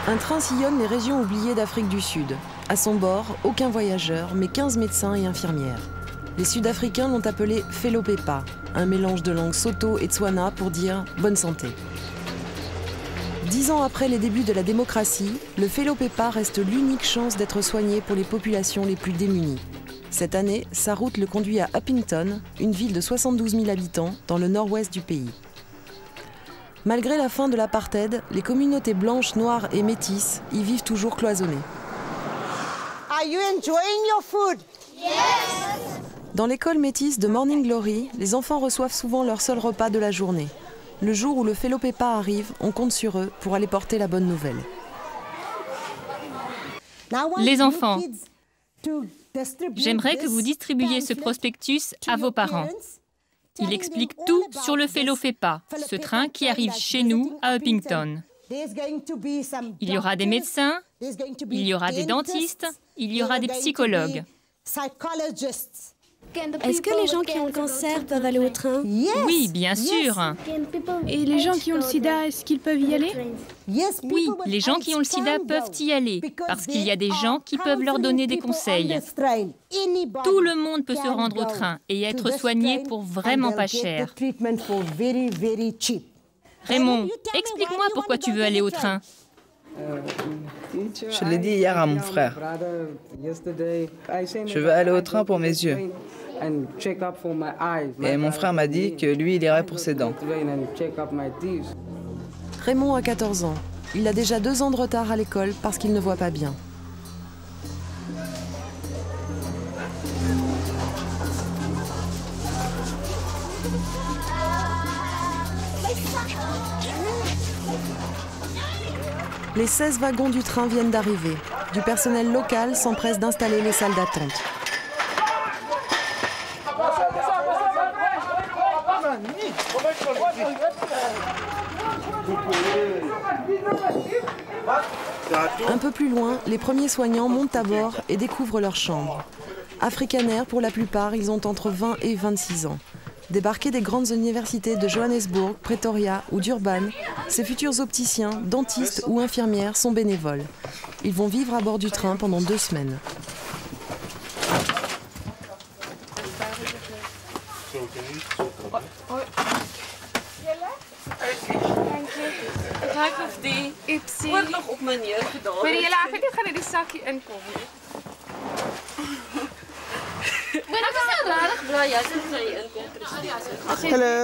Un train sillonne les régions oubliées d'Afrique du Sud. À son bord, aucun voyageur, mais 15 médecins et infirmières. Les Sud-Africains l'ont appelé Felopepa, un mélange de langue Soto et Tswana pour dire « bonne santé ». 10 ans après les débuts de la démocratie, le Felopepa reste l'unique chance d'être soigné pour les populations les plus démunies. Cette année, sa route le conduit à Upington, une ville de 72 000 habitants dans le nord-ouest du pays. Malgré la fin de l'apartheid, les communautés blanches, noires et métisses y vivent toujours cloisonnées. Are you enjoying your food? Yes! Dans l'école métisse de Morning Glory, les enfants reçoivent souvent leur seul repas de la journée. Le jour où le Felopepa arrive, on compte sur eux pour aller porter la bonne nouvelle. Les enfants, j'aimerais que vous distribuiez ce prospectus à vos parents. Il explique tout sur le Felopepa, ce train qui arrive chez nous à Upington. Il y aura des médecins, il y aura des dentistes, il y aura des psychologues. Est-ce que les gens qui ont le cancer peuvent aller au train? Oui, bien sûr. Et les gens qui ont le sida, est-ce qu'ils peuvent y aller? Oui, les gens qui ont le sida peuvent y aller, parce qu'il y a des gens qui peuvent leur donner des conseils. Tout le monde peut se rendre au train et être soigné pour vraiment pas cher. Raymond, explique-moi pourquoi tu veux aller au train. Je l'ai dit hier à mon frère. Je veux aller au train pour mes yeux. Et mon frère m'a dit que lui, il irait pour ses dents. Raymond a 14 ans. Il a déjà 2 ans de retard à l'école parce qu'il ne voit pas bien. Les 16 wagons du train viennent d'arriver. Du personnel local s'empresse d'installer les salles d'attente. Un peu plus loin, les premiers soignants montent à bord et découvrent leur chambre. Afrikaners, pour la plupart, ils ont entre 20 et 26 ans. Débarqués des grandes universités de Johannesburg, Pretoria ou Durban, ces futurs opticiens, dentistes ou infirmières sont bénévoles. Ils vont vivre à bord du train pendant 2 semaines.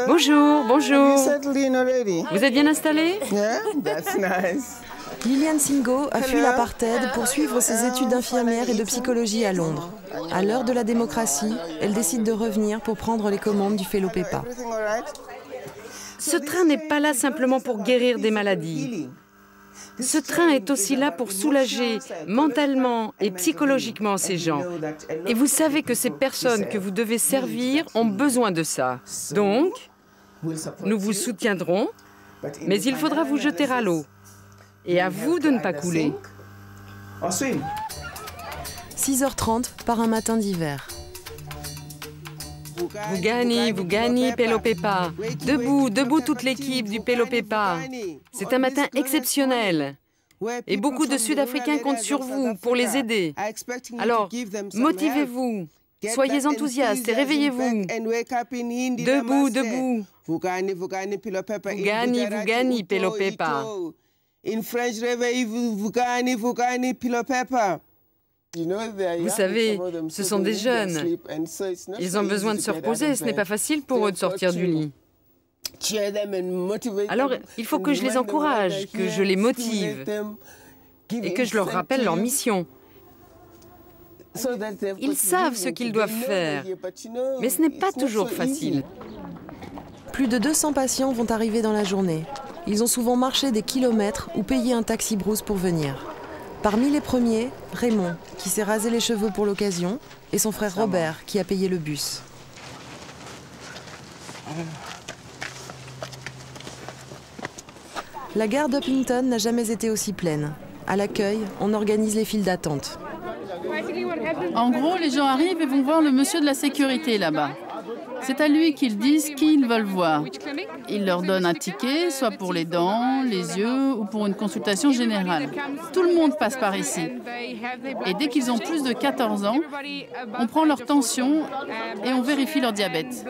Bonjour, bonjour. Vous êtes bien installé? Liliane Singo a fui l'apartheid pour suivre ses études d'infirmière et de psychologie à Londres. À l'heure de la démocratie, elle décide de revenir pour prendre les commandes du Felopepa. Ce train n'est pas là simplement pour guérir des maladies. Ce train est aussi là pour soulager mentalement et psychologiquement ces gens. Et vous savez que ces personnes que vous devez servir ont besoin de ça. Donc, nous vous soutiendrons, mais il faudra vous jeter à l'eau. Et à vous de ne pas couler. 6h30 par un matin d'hiver. Vous gagnez, Felopepa. Debout, debout toute l'équipe du Felopepa. C'est un matin exceptionnel. Et beaucoup de Sud-Africains comptent sur vous pour les aider. Alors, motivez-vous, soyez enthousiastes et réveillez-vous. Debout, debout. Vous gagnez, Felopepa. In French, réveillez-vous, vous gagnez, Felopepa. Vous savez, ce sont des jeunes. Ils ont besoin de se reposer. Ce n'est pas facile pour eux de sortir du lit. Alors, il faut que je les encourage, que je les motive et que je leur rappelle leur mission. Ils savent ce qu'ils doivent faire, mais ce n'est pas toujours facile. Plus de 200 patients vont arriver dans la journée. Ils ont souvent marché des kilomètres ou payé un taxi-brousse pour venir. Parmi les premiers, Raymond, qui s'est rasé les cheveux pour l'occasion, et son frère Robert, qui a payé le bus. La gare d'Upington n'a jamais été aussi pleine. À l'accueil, on organise les files d'attente. En gros, les gens arrivent et vont voir le monsieur de la sécurité là-bas. C'est à lui qu'ils disent qui ils veulent voir. il leur donne un ticket, soit pour les dents, les yeux ou pour une consultation générale. Tout le monde passe par ici. Et dès qu'ils ont plus de 14 ans, on prend leur tension et on vérifie leur diabète.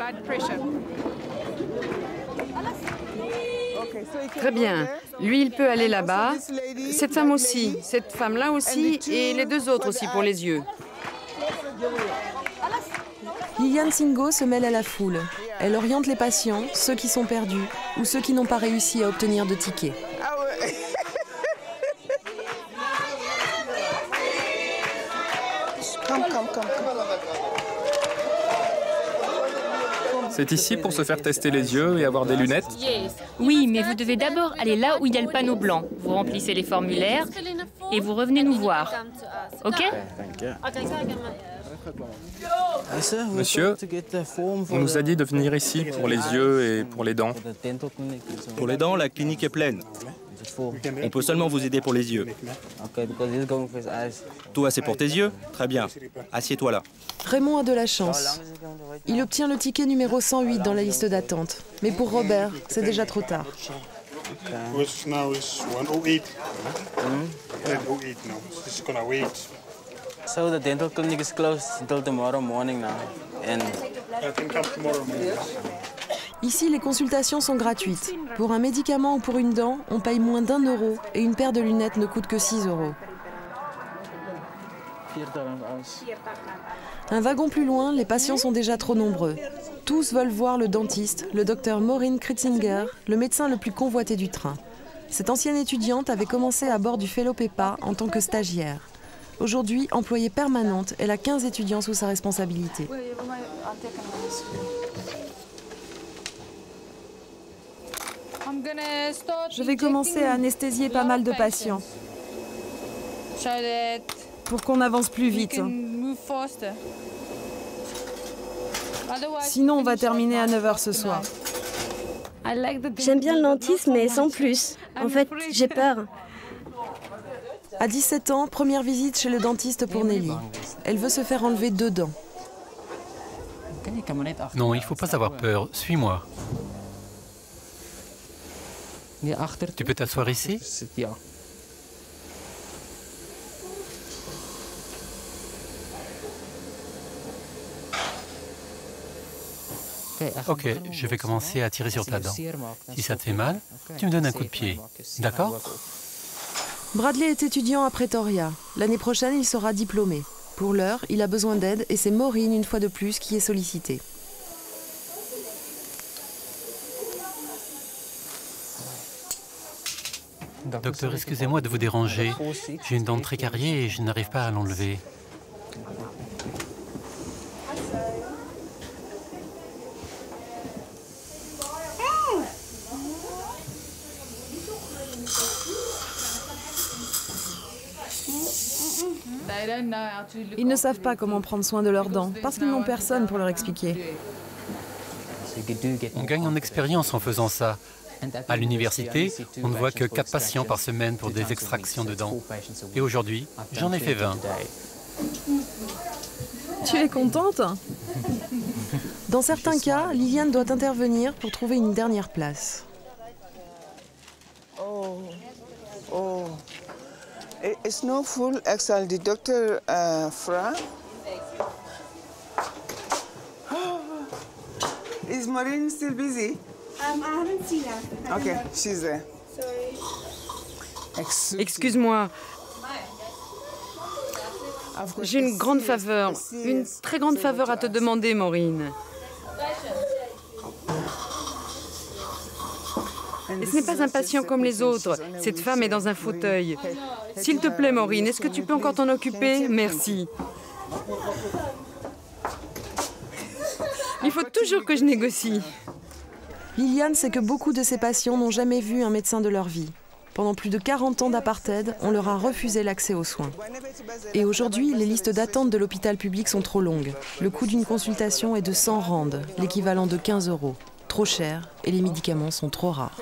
Très bien. Lui, il peut aller là-bas. Cette femme aussi. Cette femme-là aussi. Et les deux autres aussi pour les yeux. Liliane Singo se mêle à la foule. Elle oriente les patients, ceux qui sont perdus ou ceux qui n'ont pas réussi à obtenir de tickets. C'est ici pour se faire tester les yeux et avoir des lunettes? Oui, mais vous devez d'abord aller là où il y a le panneau blanc. Vous remplissez les formulaires et vous revenez nous voir. OK? Monsieur, on nous a dit de venir ici pour les yeux et pour les dents. Pour les dents, la clinique est pleine. On peut seulement vous aider pour les yeux. Toi, c'est pour tes yeux? Très bien. Assieds-toi là. Raymond a de la chance. Il obtient le ticket numéro 108 dans la liste d'attente. Mais pour Robert, c'est déjà trop tard. So the dental clinic is closed until tomorrow morning now. Ici, les consultations sont gratuites. Pour un médicament ou pour une dent, on paye moins d'1 euro et une paire de lunettes ne coûte que 6 euros. Un wagon plus loin, les patients sont déjà trop nombreux. Tous veulent voir le dentiste, le docteur Maureen Kritzinger, le médecin le plus convoité du train. Cette ancienne étudiante avait commencé à bord du Felo Pepa en tant que stagiaire. Aujourd'hui, employée permanente, elle a 15 étudiants sous sa responsabilité. Je vais commencer à anesthésier pas mal de patients pour qu'on avance plus vite. Sinon, on va terminer à 9 h ce soir. J'aime bien le dentiste, mais sans plus. En fait, j'ai peur. À 17 ans, première visite chez le dentiste pour Nelly. Elle veut se faire enlever 2 dents. Non, il ne faut pas avoir peur. Suis-moi. Tu peux t'asseoir ici? Ok, je vais commencer à tirer sur ta dent. Si ça te fait mal, tu me donnes un coup de pied. D'accord? Bradley est étudiant à Pretoria. L'année prochaine, il sera diplômé. Pour l'heure, il a besoin d'aide et c'est Maureen, une fois de plus, qui est sollicitée. Docteur, excusez-moi de vous déranger. J'ai une dent très carriée et je n'arrive pas à l'enlever. Ils ne savent pas comment prendre soin de leurs dents parce qu'ils n'ont personne pour leur expliquer. On gagne en expérience en faisant ça. À l'université, on ne voit que 4 patients par semaine pour des extractions de dents. Et aujourd'hui, j'en ai fait 20. Tu es contente? Dans certains cas, Liliane doit intervenir pour trouver une dernière place. Oh. It's no full Excel. The Dr. Fra. Is Maureen still busy? I haven't seen her. Okay, she's there. Excuse-moi. J'ai une grande faveur, une très grande faveur à te demander, Maureen. Et ce n'est pas un patient comme les autres. Cette femme est dans un fauteuil. S'il te plaît, Maureen, est-ce que tu peux encore t'en occuper? Merci. Il faut toujours que je négocie. Liliane sait que beaucoup de ses patients n'ont jamais vu un médecin de leur vie. Pendant plus de 40 ans d'apartheid, on leur a refusé l'accès aux soins. Et aujourd'hui, les listes d'attente de l'hôpital public sont trop longues. Le coût d'une consultation est de 100 rands, l'équivalent de 15 euros. Trop cher et les médicaments sont trop rares.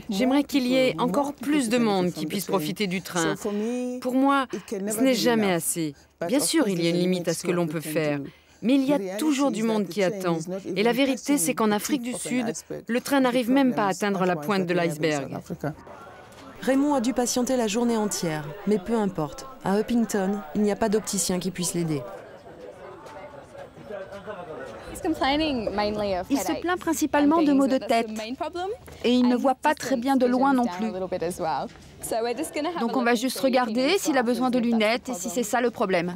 J'aimerais qu'il y ait encore plus de monde qui puisse profiter du train. Pour moi, ce n'est jamais assez. Bien sûr, il y a une limite à ce que l'on peut faire. Mais il y a toujours du monde qui attend. Et la vérité, c'est qu'en Afrique du Sud, le train n'arrive même pas à atteindre la pointe de l'iceberg. Raymond a dû patienter la journée entière, mais peu importe. À Upington, il n'y a pas d'opticien qui puisse l'aider. Il se plaint principalement de maux de tête et il ne voit pas très bien de loin non plus. Donc on va juste regarder s'il a besoin de lunettes et si c'est ça le problème.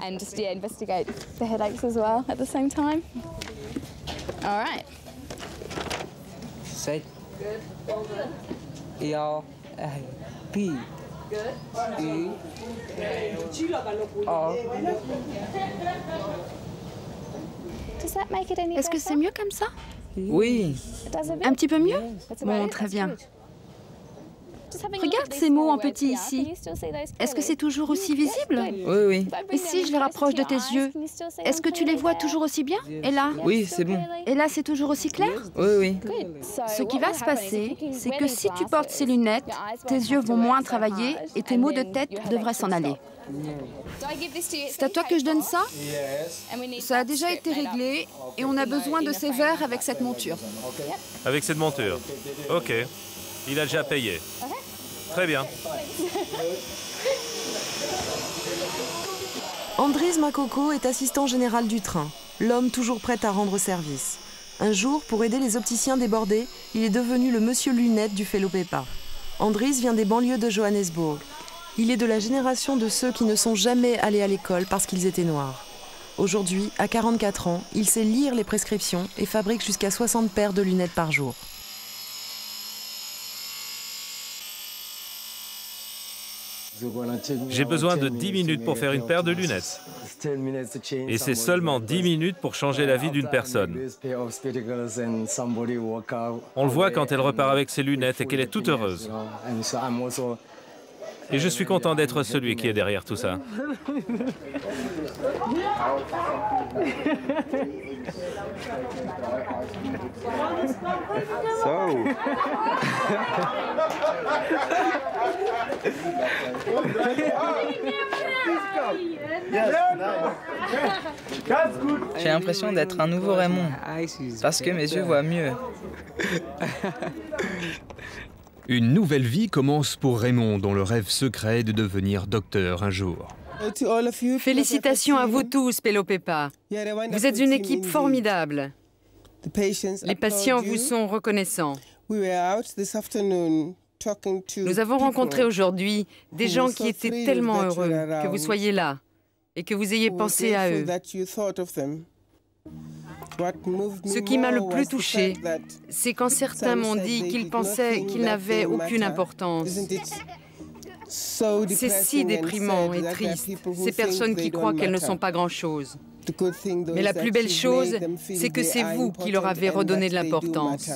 Est-ce que c'est mieux comme ça? Oui. Un petit peu mieux? Bon, très bien. Regarde ces mots en petit ici. Est-ce que c'est toujours aussi visible? Oui, oui. Et si je les rapproche de tes yeux, est-ce que tu les vois toujours aussi bien? Et là? Oui, c'est bon. Et là, c'est toujours aussi clair? Oui, oui. Ce qui va se passer, c'est que si tu portes ces lunettes, tes yeux vont moins travailler et tes maux de tête devraient s'en aller. C'est à toi que je donne ça? Ça a déjà été réglé et on a besoin de ces verres avec cette monture. Avec cette monture. Ok. Il a déjà payé. Très bien. Andries Makoko est assistant général du train, l'homme toujours prêt à rendre service. Un jour, pour aider les opticiens débordés, il est devenu le monsieur lunettes du Felopepa. Andries vient des banlieues de Johannesburg. Il est de la génération de ceux qui ne sont jamais allés à l'école parce qu'ils étaient noirs. Aujourd'hui, à 44 ans, il sait lire les prescriptions et fabrique jusqu'à 60 paires de lunettes par jour. J'ai besoin de 10 minutes pour faire une paire de lunettes. Et c'est seulement 10 minutes pour changer la vie d'une personne. On le voit quand elle repart avec ses lunettes et qu'elle est toute heureuse. Et je suis content d'être celui qui est derrière tout ça. J'ai l'impression d'être un nouveau Raymond, parce que mes yeux voient mieux. Une nouvelle vie commence pour Raymond, dont le rêve secret est de devenir docteur un jour. Félicitations à vous tous, Felopepa. Vous êtes une équipe formidable. Les patients vous sont reconnaissants. Nous avons rencontré aujourd'hui des gens qui étaient tellement heureux que vous soyez là et que vous ayez pensé à eux. Ce qui m'a le plus touché, c'est quand certains m'ont dit qu'ils pensaient qu'ils n'avaient aucune importance. C'est si déprimant et triste, ces personnes qui croient qu'elles ne sont pas grand-chose. Mais la plus belle chose, c'est que c'est vous qui leur avez redonné de l'importance.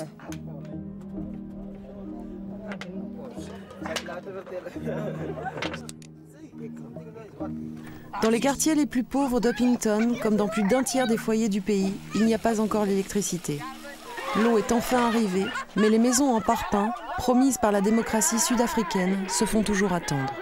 Dans les quartiers les plus pauvres d'Upington, comme dans plus d'un tiers des foyers du pays, il n'y a pas encore l'électricité. L'eau est enfin arrivée, mais les maisons en parpaing, promises par la démocratie sud-africaine, se font toujours attendre.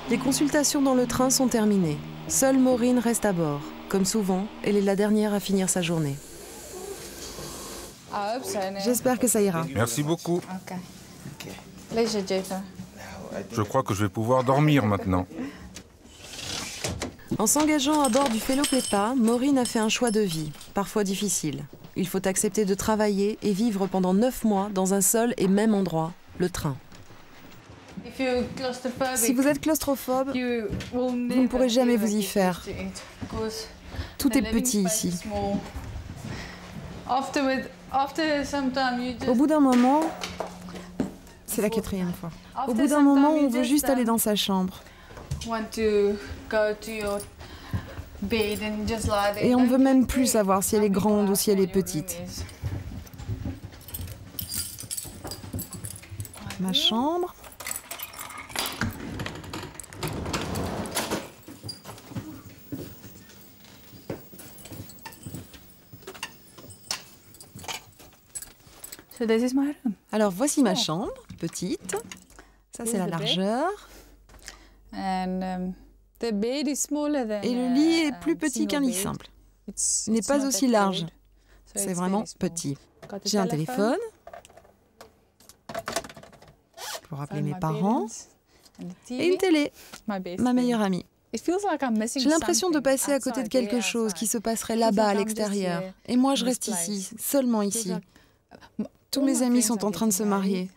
Les consultations dans le train sont terminées. Seule Maureen reste à bord. Comme souvent, elle est la dernière à finir sa journée. J'espère que ça ira. Merci beaucoup. Je crois que je vais pouvoir dormir maintenant. En s'engageant à bord du Felopepa, Maureen a fait un choix de vie, parfois difficile. Il faut accepter de travailler et vivre pendant 9 mois dans un seul et même endroit, le train. Si vous êtes claustrophobe, vous ne pourrez jamais vous y faire. Tout est petit ici. Au bout d'un moment, c'est la 4e fois. Au bout d'un moment, on veut juste aller dans sa chambre. Et on ne veut même plus savoir si elle est grande ou si elle est petite. Ma chambre. Alors voici ma chambre, petite. Ça c'est la largeur. Et le lit est plus petit qu'un lit simple. Il n'est pas aussi large. C'est vraiment petit. J'ai un téléphone pour appeler mes parents et une télé, ma meilleure amie. J'ai l'impression de passer à côté de quelque chose qui se passerait là-bas à l'extérieur. Et moi, je reste ici, seulement ici. Tous mes amis sont en train de se marier.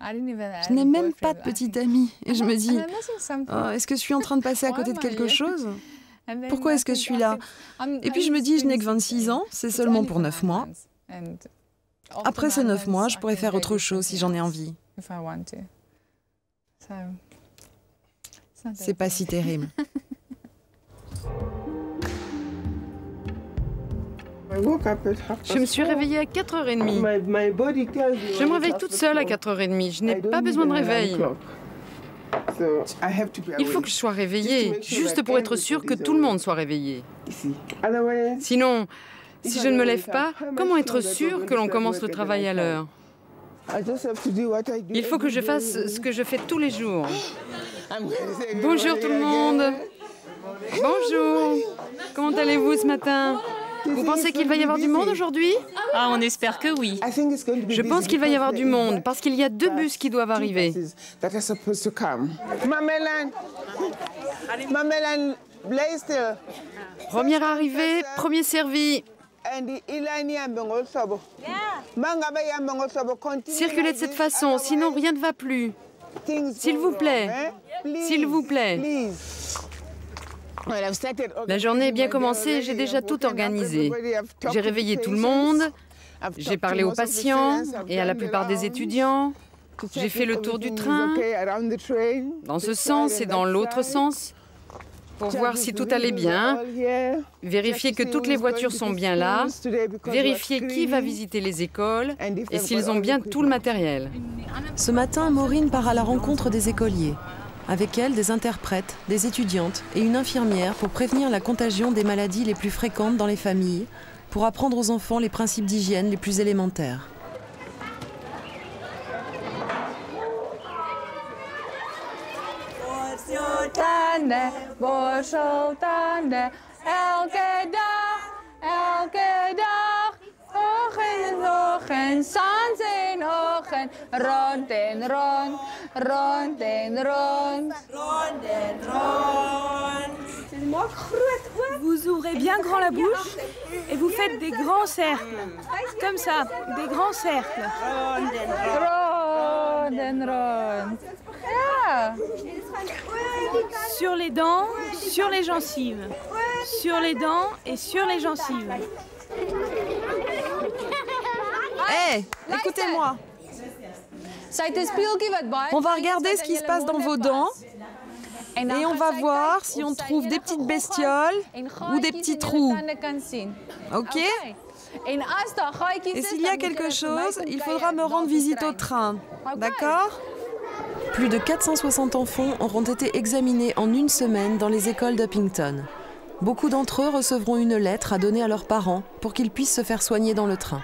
Je n'ai même pas de petite amie. Et je me dis, oh, est-ce que je suis en train de passer à côté de quelque chose? Pourquoi est-ce que je suis là? Et puis je me dis, je n'ai que 26 ans, c'est seulement pour 9 mois. Après ces 9 mois, je pourrais faire autre chose si j'en ai envie. C'est pas si terrible. Je me suis réveillée à 4h30. Je me réveille toute seule à 4h30. Je n'ai pas besoin de réveil. Il faut que je sois réveillée, juste pour être sûre que tout le monde soit réveillé. Sinon, si je ne me lève pas, comment être sûre que l'on commence le travail à l'heure? Il faut que je fasse ce que je fais tous les jours. Bonjour tout le monde. Bonjour. Comment allez-vous ce matin? Vous pensez qu'il va y avoir du monde aujourd'hui? Ah, on espère que oui. Je pense qu'il va y avoir du monde parce qu'il y a 2 bus qui doivent arriver. Première arrivée, premier servi. Circulez de cette façon, sinon rien ne va plus. S'il vous plaît, s'il vous plaît. La journée est bien commencée, j'ai déjà tout organisé. J'ai réveillé tout le monde, j'ai parlé aux patients et à la plupart des étudiants. J'ai fait le tour du train, dans ce sens et dans l'autre sens, pour voir si tout allait bien, vérifier que toutes les voitures sont bien là, vérifier qui va visiter les écoles et s'ils ont bien tout le matériel. Ce matin, Maureen part à la rencontre des écoliers. Avec elle, des interprètes, des étudiantes et une infirmière pour prévenir la contagion des maladies les plus fréquentes dans les familles, pour apprendre aux enfants les principes d'hygiène les plus élémentaires. Vous ouvrez bien grand la bouche et vous faites des grands cercles. Comme ça, des grands cercles. Sur les dents, sur les gencives. Sur les dents et sur les gencives. Hé, écoutez-moi. On va regarder ce qui se passe dans vos dents et on va voir si on trouve des petites bestioles ou des petits trous. Ok? Et s'il y a quelque chose, il faudra me rendre visite au train. D'accord? Plus de 460 enfants auront été examinés en une semaine dans les écoles d'Uppington. Beaucoup d'entre eux recevront une lettre à donner à leurs parents pour qu'ils puissent se faire soigner dans le train.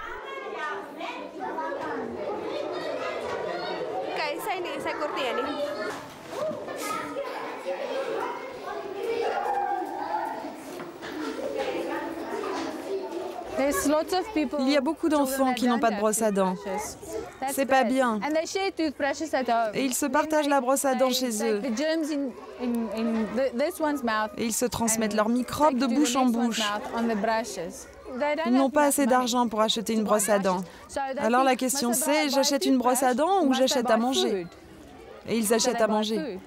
Il y a beaucoup d'enfants qui n'ont pas de brosse à dents. C'est pas bien. Et ils se partagent la brosse à dents chez eux. Et ils se transmettent leurs microbes de bouche en bouche. Ils n'ont pas assez d'argent pour acheter une brosse à dents. Alors la question c'est, j'achète une brosse à dents ou j'achète à manger? Et ils achètent à manger.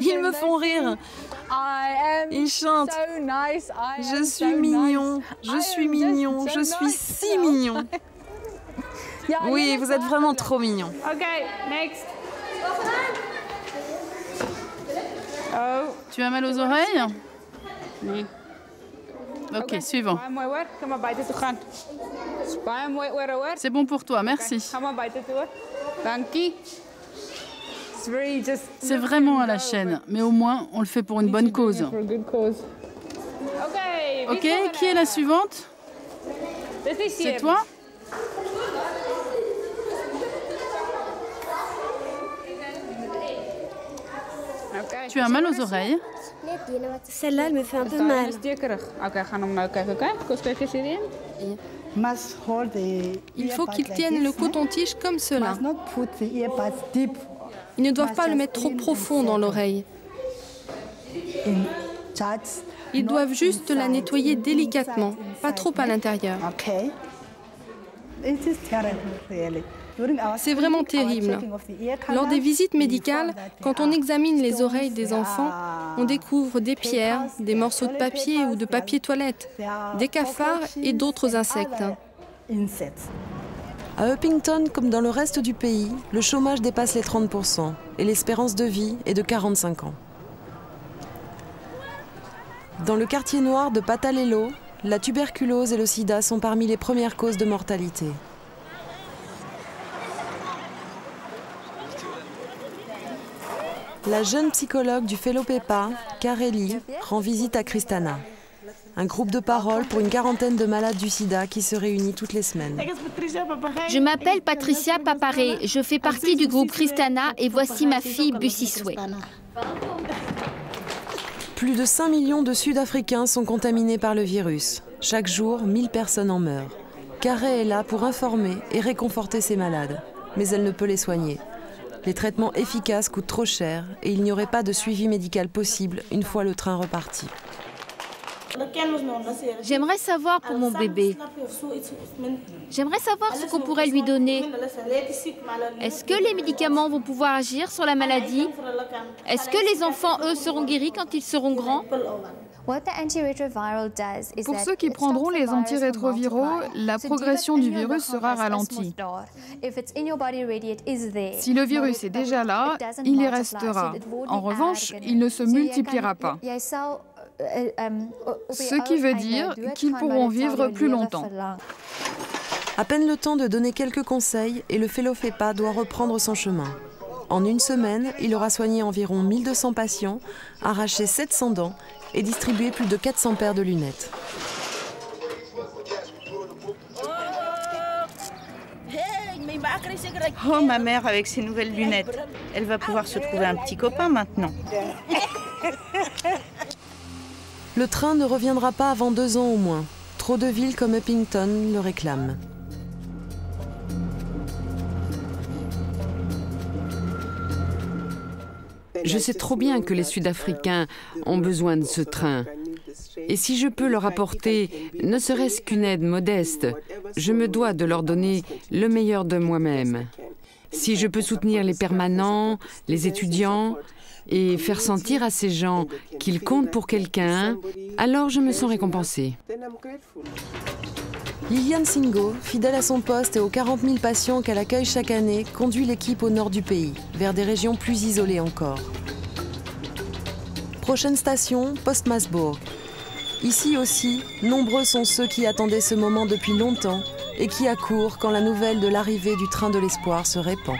Ils me font rire. Ils chantent. Je suis mignon, je suis mignon, je suis si mignon. Oui, vous êtes vraiment trop mignon. Tu as mal aux oreilles? Oui. Ok, suivant. C'est bon pour toi, merci. C'est vraiment à la chaîne, mais au moins on le fait pour une bonne cause. Ok, qui est la suivante? C'est toi? Tu as mal aux oreilles? Celle-là, elle me fait un peu mal. Il faut qu'ils tiennent le coton-tige comme cela. Ils ne doivent pas le mettre trop profond dans l'oreille. Ils doivent juste la nettoyer délicatement, pas trop à l'intérieur. C'est vraiment terrible. Lors des visites médicales, quand on examine les oreilles des enfants, on découvre des pierres, des morceaux de papier ou de papier toilette, des cafards et d'autres insectes. À Upington, comme dans le reste du pays, le chômage dépasse les 30% et l'espérance de vie est de 45 ans. Dans le quartier noir de Patalelo, la tuberculose et le sida sont parmi les premières causes de mortalité. La jeune psychologue du Fellow Pepa, Kareli, rend visite à Kristana, un groupe de parole pour une quarantaine de malades du sida qui se réunit toutes les semaines. Je m'appelle Patricia Paparé, je fais partie du groupe Kristana et voici ma fille Bussiswe. Plus de 5 millions de Sud-Africains sont contaminés par le virus. Chaque jour, 1000 personnes en meurent. Carré est là pour informer et réconforter ces malades, mais elle ne peut les soigner. Les traitements efficaces coûtent trop cher et il n'y aurait pas de suivi médical possible une fois le train reparti. J'aimerais savoir pour mon bébé. J'aimerais savoir ce qu'on pourrait lui donner. Est-ce que les médicaments vont pouvoir agir sur la maladie? Est-ce que les enfants, eux, seront guéris quand ils seront grands? Pour ceux qui prendront les antirétroviraux, la progression du virus sera ralentie. Si le virus est déjà là, il y restera. En revanche, il ne se multipliera pas. Ce qui veut dire qu'ils pourront vivre plus longtemps. À peine le temps de donner quelques conseils et le Fellow Pepa doit reprendre son chemin. En une semaine, il aura soigné environ 1200 patients, arraché 700 dents et distribué plus de 400 paires de lunettes. Oh, ma mère avec ses nouvelles lunettes. Elle va pouvoir se trouver un petit copain maintenant. Le train ne reviendra pas avant 2 ans au moins. Trop de villes comme Upington le réclament. Je sais trop bien que les Sud-Africains ont besoin de ce train. Et si je peux leur apporter ne serait-ce qu'une aide modeste, je me dois de leur donner le meilleur de moi-même. Si je peux soutenir les permanents, les étudiants, et faire sentir à ces gens qu'ils comptent pour quelqu'un, alors je me sens récompensée. Liliane Singo, fidèle à son poste et aux 40 000 patients qu'elle accueille chaque année, conduit l'équipe au nord du pays, vers des régions plus isolées encore. Prochaine station, Postmasburg. Ici aussi, nombreux sont ceux qui attendaient ce moment depuis longtemps et qui accourent quand la nouvelle de l'arrivée du train de l'espoir se répand.